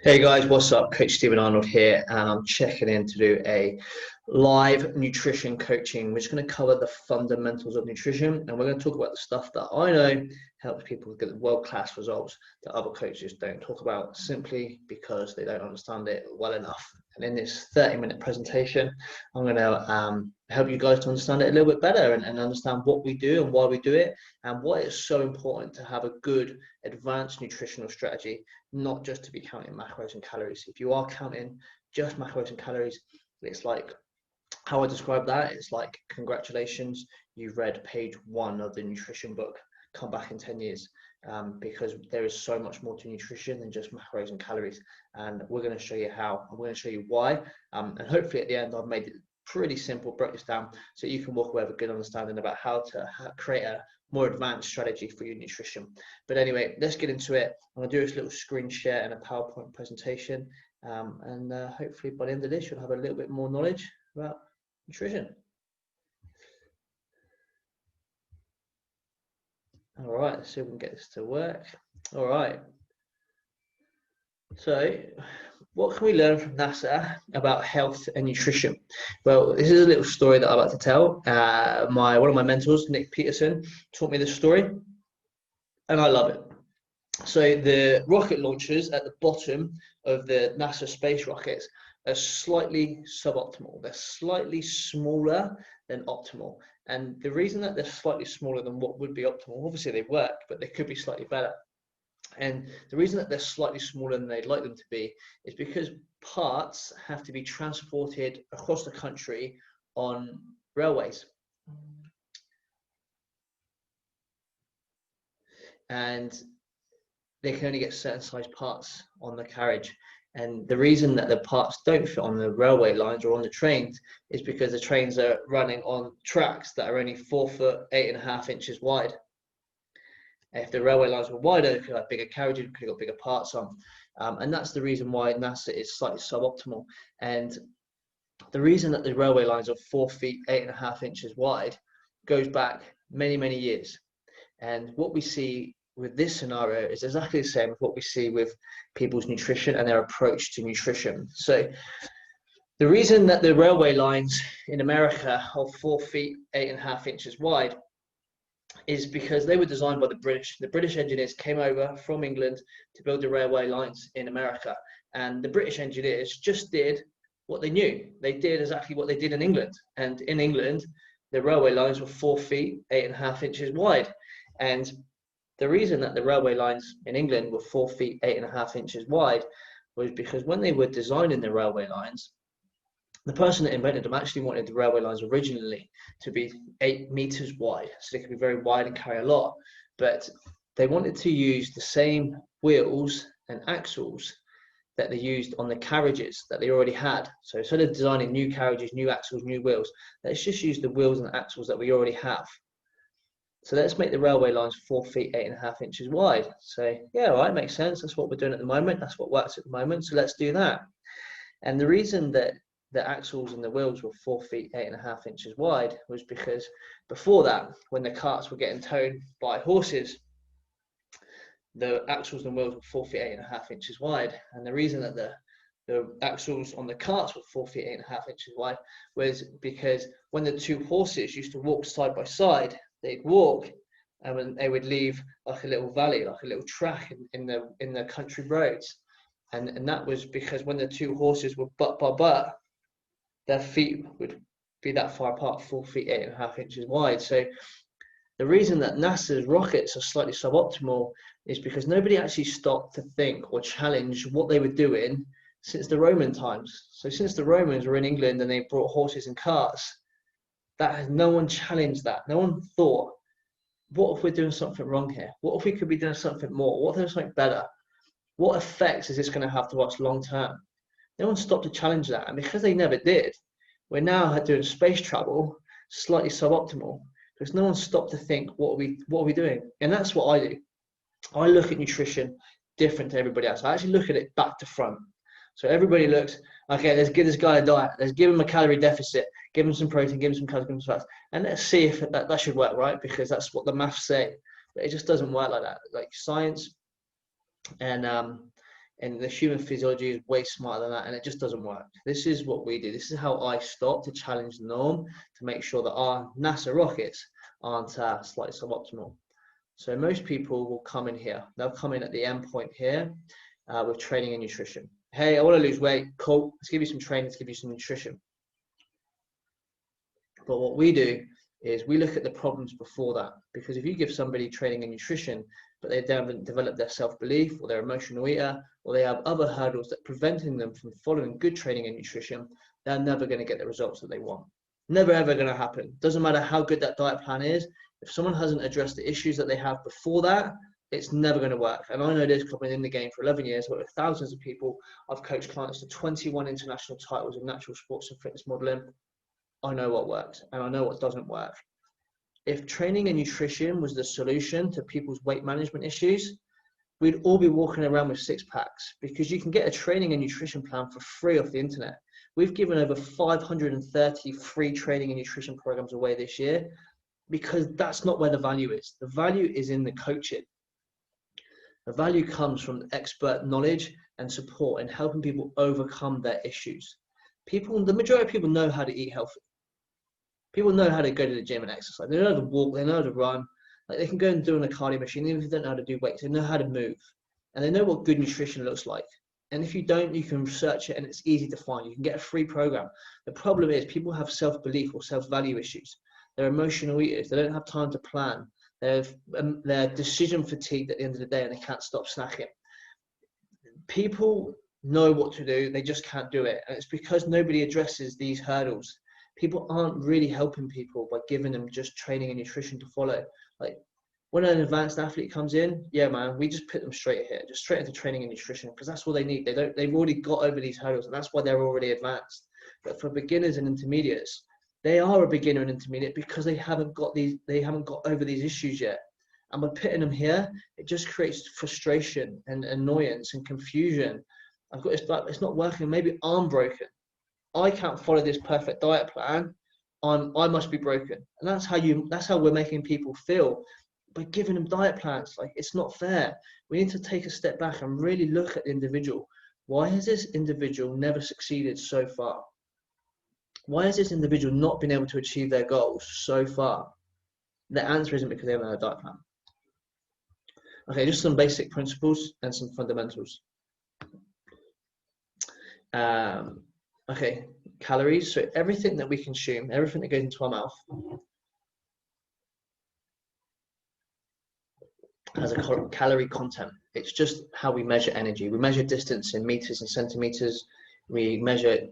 Hey guys, what's up? Coach Stephen Arnold here, and I'm checking in to do a live nutrition coaching. We're just going to cover the fundamentals of nutrition, and we're going to talk about the stuff that I know helps people get world-class results that other coaches don't talk about simply because they don't understand it well enough. And in this 30-minute presentation, I'm going to help you guys to understand it a little bit better and understand what we do and why we do it, and why it's so important to have a good advanced nutritional strategy, not just to be counting macros and calories. If you are counting just macros and calories, it's like how I describe that. It's like, congratulations, you've read page 1 of the nutrition book. Come back in 10 years, because there is so much more to nutrition than just macros and calories. And we're going to show you how, and we're going to show you why. And hopefully at the end, I've made it pretty simple, broke this down so you can walk away with a good understanding about how to create a more advanced strategy for your nutrition. But anyway, let's get into it. I'm going to do this little screen share and a PowerPoint presentation, and hopefully by the end of this you'll have a little bit more knowledge about nutrition. All right, let's see if we can get this to work. All right, so what can we learn from NASA about health and nutrition? Well, this is a little story that I like to tell. One of my mentors, Nick Peterson, taught me this story, and I love it. So the rocket launchers at the bottom of the NASA space rockets are slightly suboptimal. They're slightly smaller than optimal. And the reason that they're slightly smaller than what would be optimal, obviously they work, but they could be slightly better. And the reason that they're slightly smaller than they'd like them to be is because parts have to be transported across the country on railways. And they can only get certain size parts on the carriage. And the reason that the parts don't fit on the railway lines or on the trains is because the trains are running on tracks that are only 4 foot 8.5 inches wide. If the railway lines were wider, they could have bigger carriages, could have got bigger parts on. And that's the reason why NASA is slightly suboptimal. And the reason that the railway lines are 4 feet 8.5 inches wide goes back many, many years. And what we see with this scenario is exactly the same as what we see with people's nutrition and their approach to nutrition. So the reason that the railway lines in America are 4 feet 8.5 inches wide is because they were designed by the British. The British engineers came over from England to build the railway lines in America. And the British engineers just did what they knew. They did exactly what they did in England. And in England, the railway lines were 4 feet 8.5 inches wide. And the reason that the railway lines in England were 4 feet 8.5 inches wide was because when they were designing the railway lines, the person that invented them actually wanted the railway lines originally to be 8 meters wide, so they could be very wide and carry a lot. But they wanted to use the same wheels and axles that they used on the carriages that they already had. So instead of designing new carriages, new axles, new wheels, let's just use the wheels and axles that we already have. So let's make the railway lines 4 feet 8.5 inches wide. So yeah, all right, makes sense. That's what we're doing at the moment. That's what works at the moment. So let's do that. And the reason that the axles and the wheels were 4 feet 8.5 inches wide was because before that, when the carts were getting towed by horses, the axles and wheels were 4 feet 8.5 inches wide. And the reason that the axles on the carts were 4 feet 8.5 inches wide was because when the two horses used to walk side by side, they'd walk and they would leave like a little valley, like a little track in the country roads. And that was because when the two horses were butt by butt, their feet would be that far apart, 4 feet 8.5 inches wide. So the reason that NASA's rockets are slightly suboptimal is because nobody actually stopped to think or challenge what they were doing since the Roman times. So since the Romans were in England and they brought horses and carts, no one challenged that. No one thought, what if we're doing something wrong here? What if we could be doing something more? What if there's something better? What effects is this going to have to us long term? No one stopped to challenge that. And because they never did, we're now doing space travel slightly suboptimal because no one stopped to think, what are we doing? And that's what I do. I look at nutrition different to everybody else. I actually look at it back to front. So everybody looks, okay, let's give this guy a diet. Let's give him a calorie deficit. Give him some protein, give him some calories, give him some fats. And let's see if that should work, right? Because that's what the maths say. But it just doesn't work like that. Like science and and the human physiology is way smarter than that, and it just doesn't work. This is what we do. This is how I stop to challenge the norm, to make sure that our NASA rockets aren't slightly suboptimal. So most people will come in here. They'll come in at the end point here with training and nutrition. Hey, I want to lose weight. Cool. Let's give you some training. Let's give you some nutrition. But what we do is we look at the problems before that, because if you give somebody training and nutrition, but they haven't developed their self-belief, or they're emotional eater, or they have other hurdles that are preventing them from following good training and nutrition, they're never going to get the results that they want. Never ever going to happen. Doesn't matter how good that diet plan is. If someone hasn't addressed the issues that they have before that, it's never going to work. And I know this, because I've been in the game for 11 years, I've worked with thousands of people. I've coached clients to 21 international titles in natural sports and fitness modeling. I know what works and I know what doesn't work. If training and nutrition was the solution to people's weight management issues, we'd all be walking around with six packs, because you can get a training and nutrition plan for free off the internet. We've given over 530 free training and nutrition programs away this year, because that's not where the value is. The value is in the coaching. The value comes from expert knowledge and support and helping people overcome their issues. The majority of people know how to eat healthy. People know how to go to the gym and exercise. They know how to walk, they know how to run. Like, they can go and do on a cardio machine, even if they don't know how to do weights, they know how to move. And they know what good nutrition looks like. And if you don't, you can research it and it's easy to find. You can get a free program. The problem is people have self-belief or self-value issues. They're emotional eaters. They don't have time to plan. They're decision fatigued at the end of the day, and they can't stop snacking. People know what to do, they just can't do it. And it's because nobody addresses these hurdles. People aren't really helping people by giving them just training and nutrition to follow. Like, when an advanced athlete comes in, yeah, man, we just put them straight here, just straight into training and nutrition, because that's all they need. They've already got over these hurdles, and that's why they're already advanced. But for beginners and intermediates, they are a beginner and intermediate because they haven't got over these issues yet. And by putting them here, it just creates frustration and annoyance and confusion. I've got this diet, it's not working. Maybe I'm broken. I can't follow this perfect diet plan. I must be broken. And that's how we're making people feel by giving them diet plans. Like, it's not fair. We need to take a step back and really look at the individual. Why has this individual never succeeded so far? Why has this individual not been able to achieve their goals so far? The answer isn't because they haven't had a diet plan. Okay, just some basic principles and some fundamentals. Okay, calories. So everything that we consume, everything that goes into our mouth, has a calorie content. It's just how we measure energy. We measure distance in meters and centimeters. We measure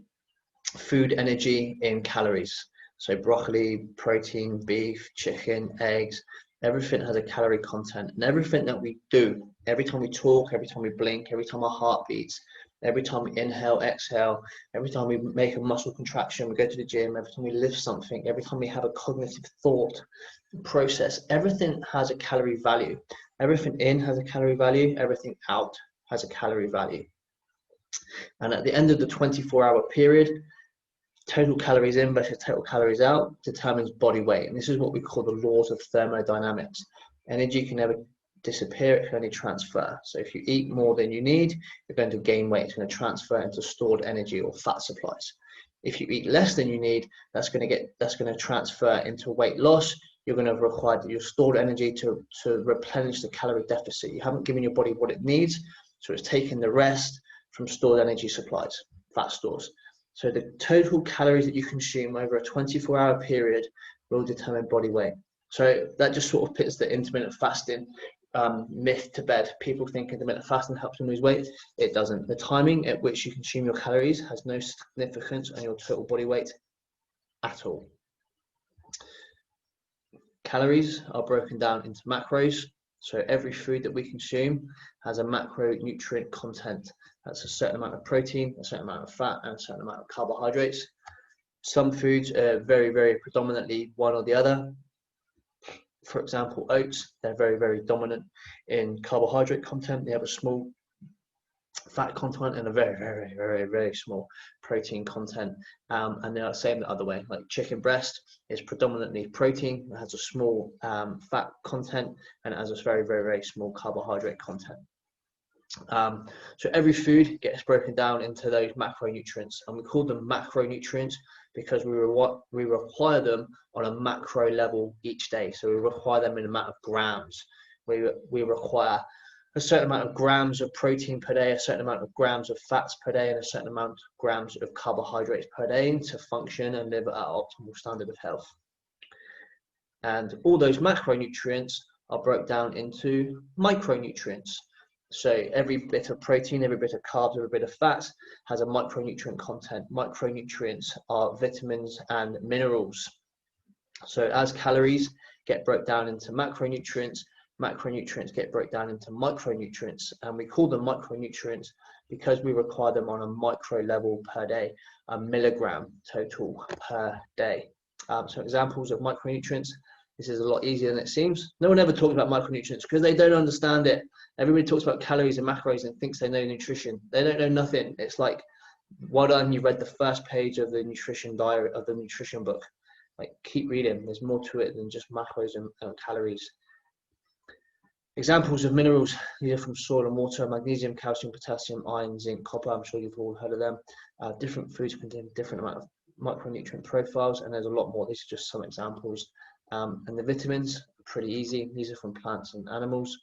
food energy in calories. So broccoli, protein, beef, chicken, eggs, everything has a calorie content. And everything that we do, every time we talk, every time we blink, every time our heart beats, every time we inhale, exhale, every time we make a muscle contraction, we go to the gym, every time we lift something, every time we have a cognitive thought process, everything has a calorie value. Everything in has a calorie value, everything out has a calorie value. And at the end of the 24-hour period, total calories in versus total calories out determines body weight. And this is what we call the laws of thermodynamics. Energy can never disappear, it can only transfer. So if you eat more than you need, you're going to gain weight. It's going to transfer into stored energy or fat supplies. If you eat less than you need, that's going to transfer into weight loss. You're going to require your stored energy to replenish the calorie deficit. You haven't given your body what it needs, so it's taking the rest from stored energy supplies, fat stores. So the total calories that you consume over a 24-hour period will determine body weight. So that just sort of puts the intermittent fasting myth to bed. People think intermittent fasting helps them lose weight. It doesn't. The timing at which you consume your calories has no significance on your total body weight at all. Calories are broken down into macros. So every food that we consume has a macronutrient content. That's a certain amount of protein, a certain amount of fat, and a certain amount of carbohydrates. Some foods are very, very predominantly one or the other. For example, oats, they're very, very dominant in carbohydrate content. They have a small fat content and a very, very, very, very small protein content. And they're the same the other way. Like chicken breast is predominantly protein, it has a small fat content, and it has a very, very, very small carbohydrate content. So every food gets broken down into those macronutrients, and we call them macronutrients because we require them on a macro level each day. So we require them in an amount of grams. We require a certain amount of grams of protein per day, a certain amount of grams of fats per day, and a certain amount of grams of carbohydrates per day to function and live at an optimal standard of health. And all those macronutrients are broken down into micronutrients. So every bit of protein, every bit of carbs, every bit of fats has a micronutrient content. Micronutrients are vitamins and minerals. So as calories get broken down into macronutrients, macronutrients get broken down into micronutrients, and we call them micronutrients because we require them on a micro level per day, a milligram total per day. So examples of micronutrients. This is a lot easier than it seems. No one ever talks about micronutrients because they don't understand it. Everybody talks about calories and macros and thinks they know nutrition. They don't know nothing. It's like, well done, you read the first page of the nutrition diary of the nutrition book. Like, keep reading. There's more to it than just macros and calories. Examples of minerals. These are from soil and water: magnesium, calcium, potassium, iron, zinc, copper. I'm sure you've all heard of them. Different foods contain different amount of micronutrient profiles, and there's a lot more. These are just some examples. And the vitamins are pretty easy. These are from plants and animals,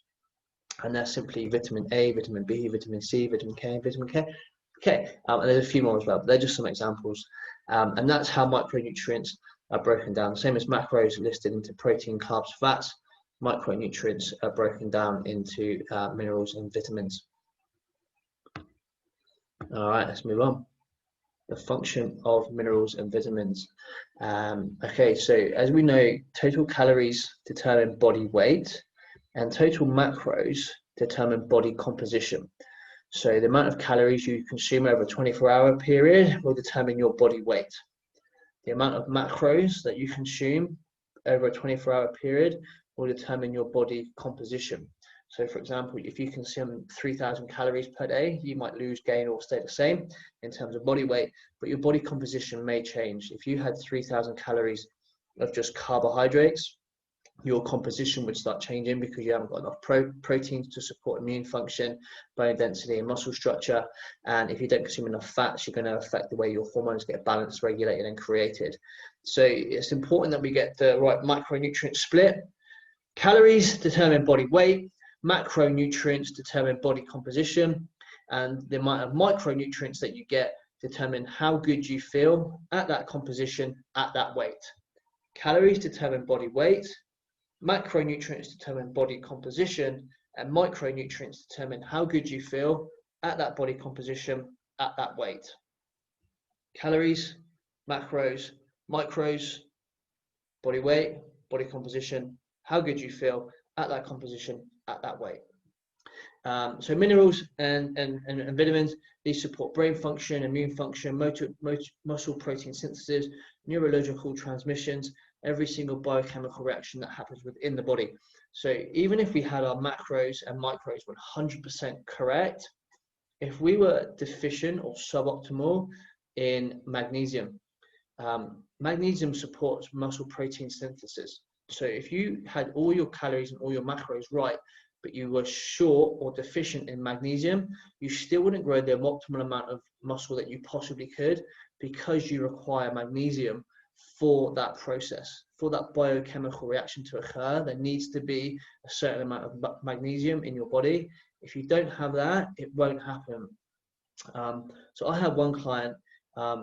and they're simply vitamin A, vitamin B, vitamin C, vitamin K, vitamin K. Okay, and there's a few more as well, but they're just some examples. And that's how micronutrients are broken down. Same as macros listed into protein, carbs, fats. Micronutrients are broken down into minerals and vitamins. All right, let's move on. The function of minerals and vitamins. Okay, so as we know, total calories determine body weight, and total macros determine body composition. So the amount of calories you consume over a 24-hour period will determine your body weight. The amount of macros that you consume over a 24-hour period will determine your body composition. So for example, if you consume 3,000 calories per day, you might lose, gain, or stay the same in terms of body weight, but your body composition may change. If you had 3,000 calories of just carbohydrates, your composition would start changing because you haven't got enough proteins to support immune function, bone density, and muscle structure. And if you don't consume enough fats, you're going to affect the way your hormones get balanced, regulated, and created. So it's important that we get the right micronutrient split. Calories determine body weight, macronutrients determine body composition, and the amount of micronutrients that you get determine how good you feel at that composition, at that weight. Calories determine body weight, macronutrients determine body composition, and micronutrients determine how good you feel at that body composition, at that weight. Calories, macros, micros, body weight, body composition, how good you feel at that composition, at that weight. So minerals and vitamins, these support brain function, immune function, muscle protein synthesis, neurological transmissions, every single biochemical reaction that happens within the body. So even if we had our macros and micros 100% correct, if we were deficient or suboptimal in magnesium, magnesium supports muscle protein synthesis. So if you had all your calories and all your macros right, but you were short or deficient in magnesium, you still wouldn't grow the optimal amount of muscle that you possibly could, because you require magnesium for that process, for that biochemical reaction to occur. There needs to be a certain amount of magnesium in your body. If you don't have that, it won't happen. So I had one client,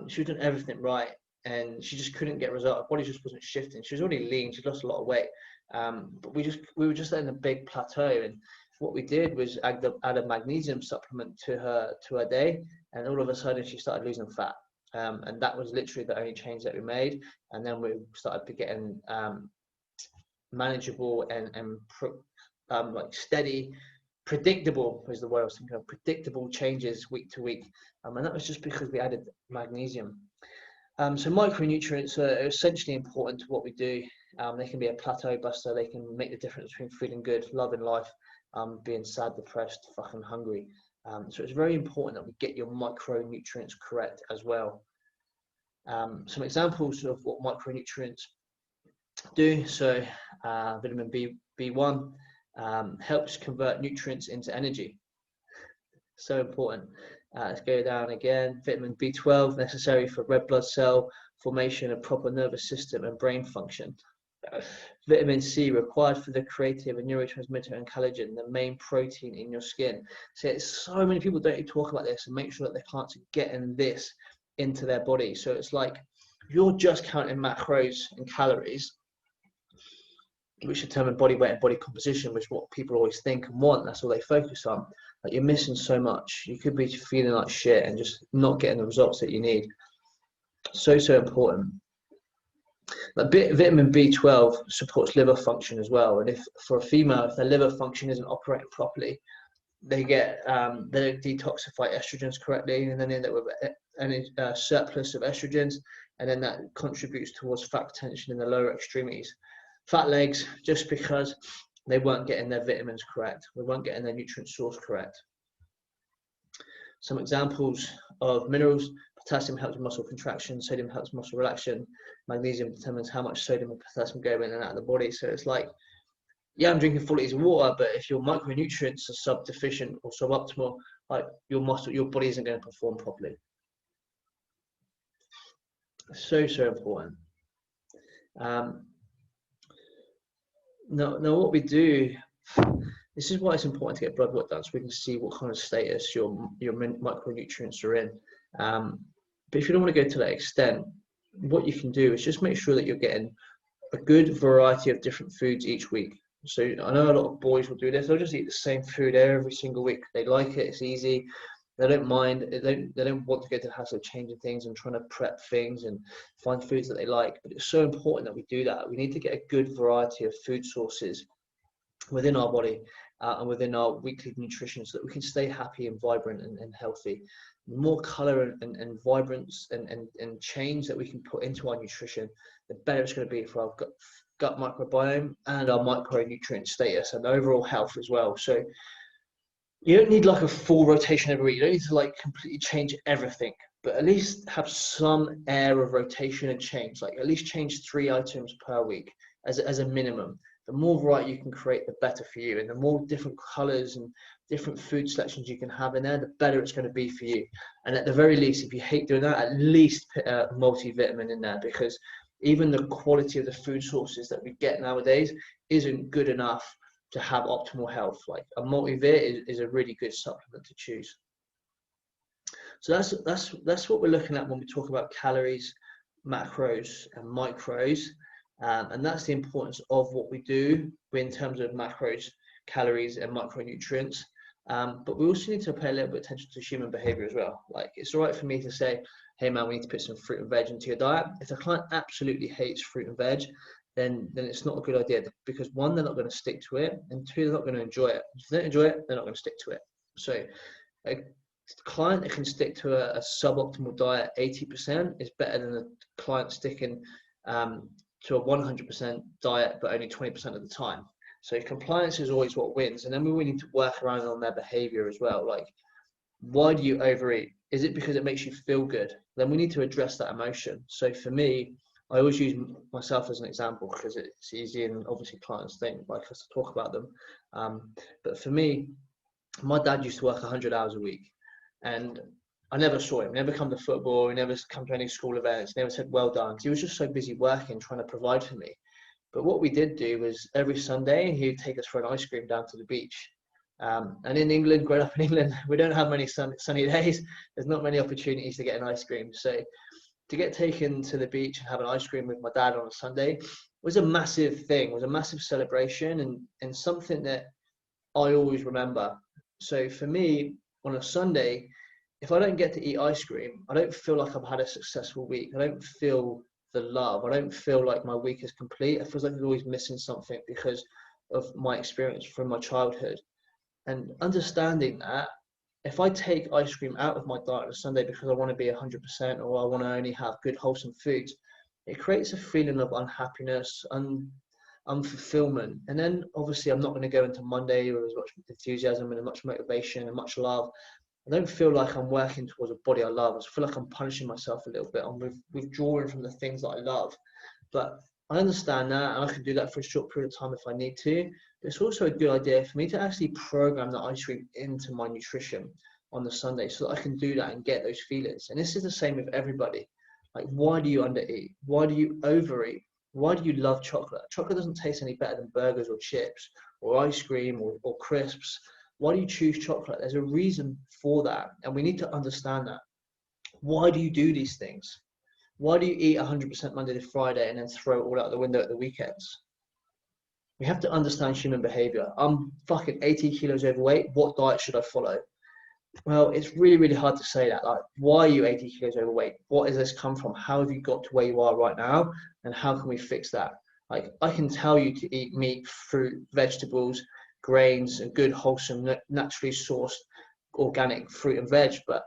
she was doing everything right, and she just couldn't get results. Her body just wasn't shifting. She was already lean. She lost a lot of weight, but we were just in a big plateau. And what we did was add a magnesium supplement to her day, and all of a sudden she started losing fat. And that was literally the only change that we made. And then we started getting manageable and like steady, predictable was the word I was thinking of, predictable changes week to week. And that was just because we added magnesium. So micronutrients are essentially important to what we do. They can be a plateau buster. They can make the difference between feeling good, loving life, being sad, depressed, fucking hungry. So it's very important that we get your micronutrients correct as well. Some examples of what micronutrients do. So vitamin B1 helps convert nutrients into energy. So important. Let's go down again. Vitamin B12 necessary for red blood cell formation, a proper nervous system and brain function. Vitamin C required for the creative and neurotransmitter and collagen, the main protein in your skin. So so many people don't talk about this and make sure that their clients are getting this into their body. So it's like you're just counting macros and calories, which determine body weight and body composition, which is what people always think and want. That's all they focus on. Like, you're missing so much. You could be feeling like shit and just not getting the results that you need. So important. Like, vitamin B12 supports liver function as well. And if for a female, if their liver function isn't operating properly, they don't detoxify estrogens correctly, and then they end up with a surplus of estrogens, and then that contributes towards fat retention in the lower extremities. Fat legs, just because they weren't getting their vitamins correct, they weren't getting their nutrient source correct. Some examples of minerals: potassium helps muscle contraction, sodium helps muscle relaxation, magnesium determines how much sodium and potassium go in and out of the body. So it's like, yeah, I'm drinking 4 liters of water, but if your micronutrients are sub-deficient or suboptimal, like, your body isn't going to perform properly. So important. Now what we do, this is why it's important to get blood work done, so we can see what kind of status your micronutrients are in. But if you don't want to go to that extent, what you can do is just make sure that you're getting a good variety of different foods each week. So I know a lot of boys will do this. They'll just eat the same food every single week. They like it. It's easy. They don't mind. They don't want to go to the hassle of changing things and trying to prep things and find foods that they like. But it's so important that we do that. We need to get a good variety of food sources within our body and within our weekly nutrition, so that we can stay happy and vibrant and healthy. The more color and vibrance and change that we can put into our nutrition, the better it's going to be for our gut microbiome and our micronutrient status and overall health as well. So you don't need like a full rotation every week. You don't need to like completely change everything, but at least have some air of rotation and change. Like, at least change 3 items per week as a minimum. The more variety you can create, the better for you. And the more different colors and different food selections you can have in there, the better it's going to be for you. And at the very least, if you hate doing that, at least put a multivitamin in there, because even the quality of the food sources that we get nowadays isn't good enough to have optimal health. Like, a multivit is a really good supplement to choose. So that's what we're looking at when we talk about calories, macros, and micros. And that's the importance of what we do in terms of macros, calories, and micronutrients. But we also need to pay a little bit of attention to human behavior as well. Like, it's all right for me to say, hey man, we need to put some fruit and veg into your diet. If the client absolutely hates fruit and veg, then it's not a good idea, because 1, they're not going to stick to it, and 2, they're not going to enjoy it. If they don't enjoy it, they're not going to stick to it. So a client that can stick to a suboptimal diet 80% is better than a client sticking to a 100% diet but only 20% of the time. So compliance is always what wins. And then we need to work around on their behavior as well. Like, why do you overeat? Is it because it makes you feel good? Then we need to address that emotion. So for me, I always use myself as an example because it's easy, and obviously clients think like us to talk about them. But for me, my dad used to work 100 hours a week, and I never saw him, never come to football, he never come to any school events, never said well done. He was just so busy working, trying to provide for me. But what we did do was every Sunday, he'd take us for an ice cream down to the beach. And in England, growing up in England, we don't have many sunny days. There's not many opportunities to get an ice cream. So to get taken to the beach and have an ice cream with my dad on a Sunday was a massive thing, was a massive celebration, and something that I always remember. So for me, on a Sunday, if I don't get to eat ice cream, I don't feel like I've had a successful week. I don't feel the love. I don't feel like my week is complete. I feel like I'm always missing something because of my experience from my childhood. And understanding that, if I take ice cream out of my diet on a Sunday because I want to be 100% or I want to only have good wholesome foods, it creates a feeling of unhappiness, unfulfillment. And then obviously I'm not going to go into Monday with as much enthusiasm and as much motivation and much love. I don't feel like I'm working towards a body I love. I feel like I'm punishing myself a little bit. I'm withdrawing from the things that I love. But I understand that, and I can do that for a short period of time if I need to. But it's also a good idea for me to actually program the ice cream into my nutrition. on the Sunday so that I can do that and get those feelings. And this is the same with everybody. Like, why do you undereat? Why do you overeat? Why do you love chocolate? Chocolate doesn't taste any better than burgers or chips or ice cream or crisps. Why do you choose chocolate? There's a reason for that. And we need to understand that. Why do you do these things? Why do you eat 100% Monday to Friday and then throw it all out the window at the weekends? We have to understand human behavior. I'm fucking 80 kilos overweight. What diet should I follow? Well, it's really, really hard to say that. Like, why are you 80 kilos overweight? What has this come from? How have you got to where you are right now? And how can we fix that? Like, I can tell you to eat meat, fruit, vegetables, grains, and good, wholesome, naturally sourced, organic fruit and veg. But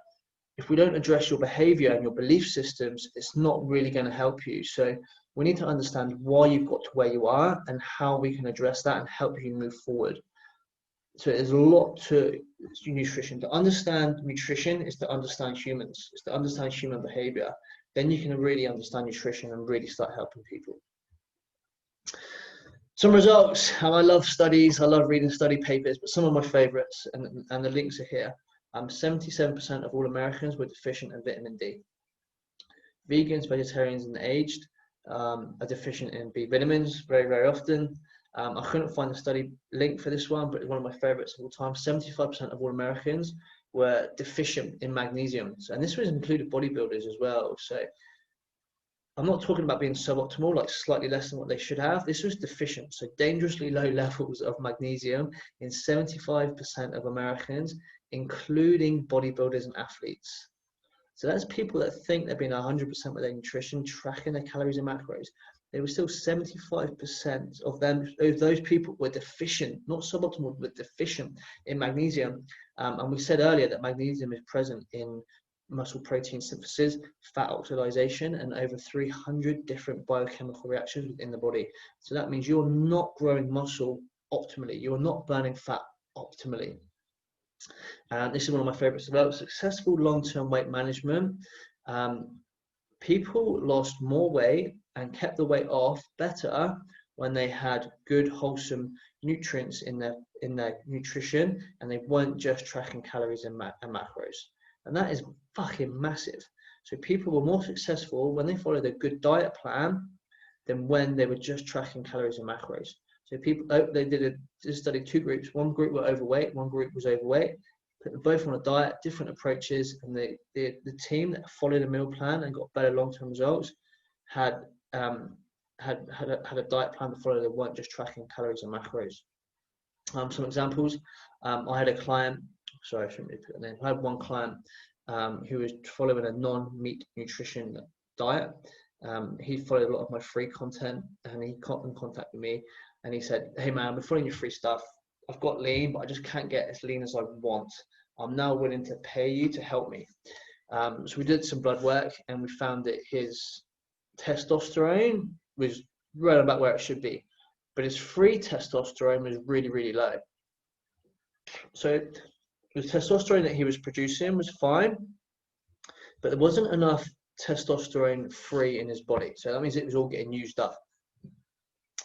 if we don't address your behavior and your belief systems, it's not really going to help you. So we need to understand why you've got to where you are and how we can address that and help you move forward. So there's a lot to nutrition. To understand nutrition is to understand humans. It's to understand human behavior. Then you can really understand nutrition and really start helping people. Some results, and I love studies. I love reading study papers, but some of my favorites, and the links are here. 77% of all Americans were deficient in vitamin D. Vegans, vegetarians, and aged are deficient in B vitamins very, very often. I couldn't find the study link for this one, but it's one of my favorites of all time. 75% of all Americans were deficient in magnesium. And this was included bodybuilders as well. So I'm not talking about being suboptimal, like slightly less than what they should have. This was deficient. So dangerously low levels of magnesium in 75% of Americans, including bodybuilders and athletes. So that's people that think they're being 100% with their nutrition, tracking their calories and macros. There was still 75% of them, those people were deficient, not suboptimal, but deficient in magnesium. And we said earlier that magnesium is present in muscle protein synthesis, fat oxidation, and over 300 different biochemical reactions within the body. So that means you're not growing muscle optimally. You're not burning fat optimally. And this is one of my favorites about successful long-term weight management. People lost more weight and kept the weight off better when they had good, wholesome nutrients in their nutrition, and they weren't just tracking calories and macros. And that is fucking massive. So people were more successful when they followed a good diet plan than when they were just tracking calories and macros. So people, they did study two groups. One group were overweight, one group was overweight. Put them both on a diet, different approaches, and the team that followed a meal plan and got better long-term results had a diet plan to follow that weren't just tracking calories and macros. Some examples. I had a client. Sorry, I shouldn't really put the name. I had one client who was following a non-meat nutrition diet. He followed a lot of my free content, and he got in contact with me, and he said, "Hey man, I've been following your free stuff. I've got lean, but I just can't get as lean as I want. I'm now willing to pay you to help me." So we did some blood work, and we found that his testosterone was right about where it should be, but his free testosterone was really, really low. So the testosterone that he was producing was fine, but there wasn't enough testosterone free in his body. So that means it was all getting used up.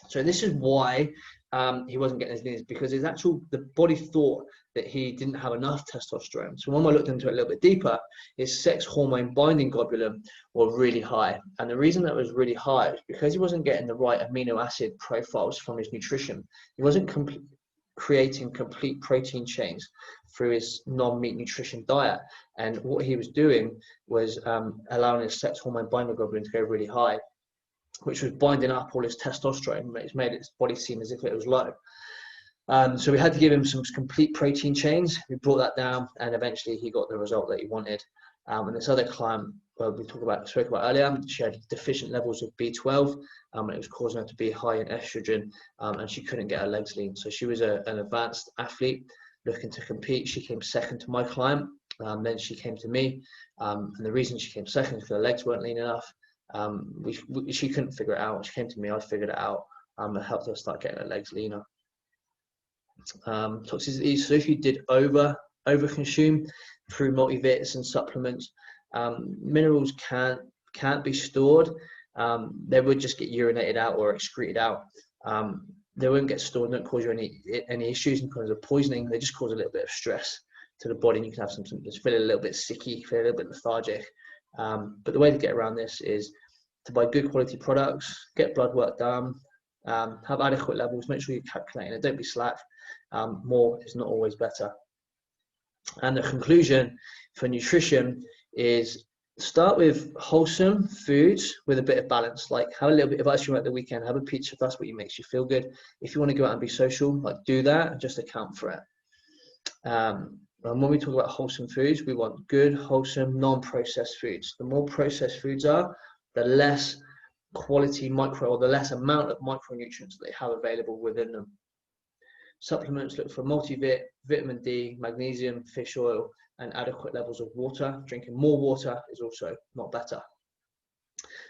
So this is why he wasn't getting as lean, because the body thought that he didn't have enough testosterone. So when I looked into it a little bit deeper, his sex hormone binding globulin was really high. And the reason that was really high is because he wasn't getting the right amino acid profiles from his nutrition. He wasn't creating complete protein chains through his non-meat nutrition diet. And what he was doing was allowing his sex hormone binding globulin to go really high, which was binding up all his testosterone. It's made his body seem as if it was low. So we had to give him some complete protein chains. We brought that down, and eventually he got the result that he wanted. And this other client, we spoke about earlier, she had deficient levels of B12, and it was causing her to be high in estrogen, and she couldn't get her legs lean. So she was an advanced athlete looking to compete. She came second to my client, then she came to me, and the reason she came second is because her legs weren't lean enough. She couldn't figure it out. She came to me, I figured it out, and helped her start getting her legs leaner. Toxicity. So if you did over consume through multivits and supplements, minerals can't be stored. They would just get urinated out or excreted out. They won't get stored, don't cause you any issues in terms of poisoning. They just cause a little bit of stress to the body, and you can have some symptoms, feel a little bit sicky, feel a little bit lethargic. But the way to get around this is to buy good quality products, get blood work done, have adequate levels, make sure you're calculating it, don't be slack. More is not always better. And the conclusion for nutrition is start with wholesome foods with a bit of balance. Like have a little bit of ice cream at the weekend, have a pizza if that's what makes you feel good. If you want to go out and be social, like do that and just account for it. And when we talk about wholesome foods, we want good, wholesome, non-processed foods. The more processed foods are, the less quality or the less amount of micronutrients they have available within them. Supplements, look for multivit, vitamin D, magnesium, fish oil, and adequate levels of water. Drinking more water is also not better.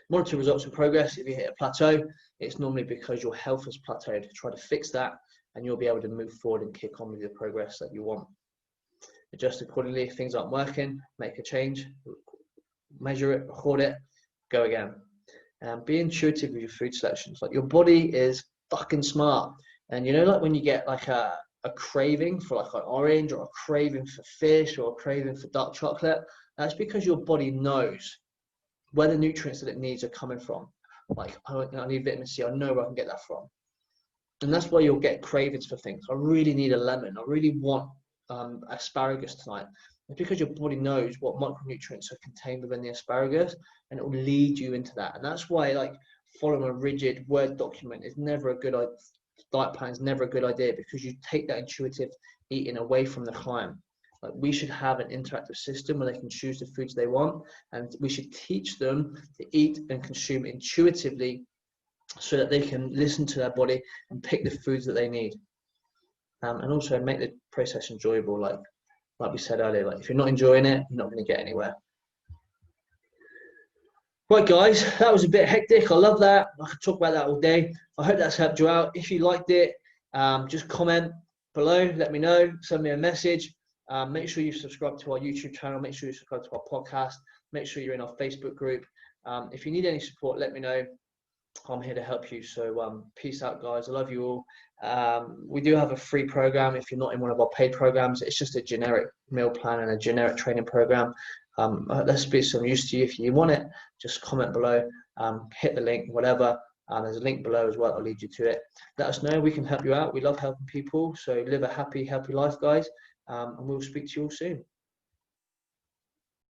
Monitor results and progress. If you hit a plateau, it's normally because your health has plateaued. Try to fix that, and you'll be able to move forward and kick on with the progress that you want. Adjust accordingly. If things aren't working, make a change, measure it, record it, go again. And be intuitive with your food selections. Like your body is fucking smart. And you know, like when you get like a craving for like an orange, or a craving for fish, or a craving for dark chocolate, that's because your body knows where the nutrients that it needs are coming from. Like, I need vitamin C, I know where I can get that from. And that's why you'll get cravings for things. I really need a lemon, I really want asparagus tonight. It's because your body knows what micronutrients are contained within the asparagus, and it will lead you into that. And that's why, like, following a rigid Word document is never a good idea. Diet plan is never a good idea, because you take that intuitive eating away from the client. Like, we should have an interactive system where they can choose the foods they want, and we should teach them to eat and consume intuitively so that they can listen to their body and pick the foods that they need. And also make the process enjoyable. Like we said earlier, like if you're not enjoying it, you're not going to get anywhere. Right, guys, that was a bit hectic. I love that. I could talk about that all day. I hope that's helped you out. If you liked it, just comment below, let me know, send me a message. Make sure you subscribe to our YouTube channel. Make sure you subscribe to our podcast. Make sure you're in our Facebook group. If you need any support, let me know. I'm here to help you. So peace out, guys. I love you all. We do have a free program. If you're not in one of our paid programs, it's just a generic meal plan and a generic training program. Let's be some use to you. If you want it, just comment below, hit the link, whatever. There's a link below as well. I'll lead you to it. Let us know. We can help you out. We love helping people. So live a happy, healthy life, guys. And we'll speak to you all soon.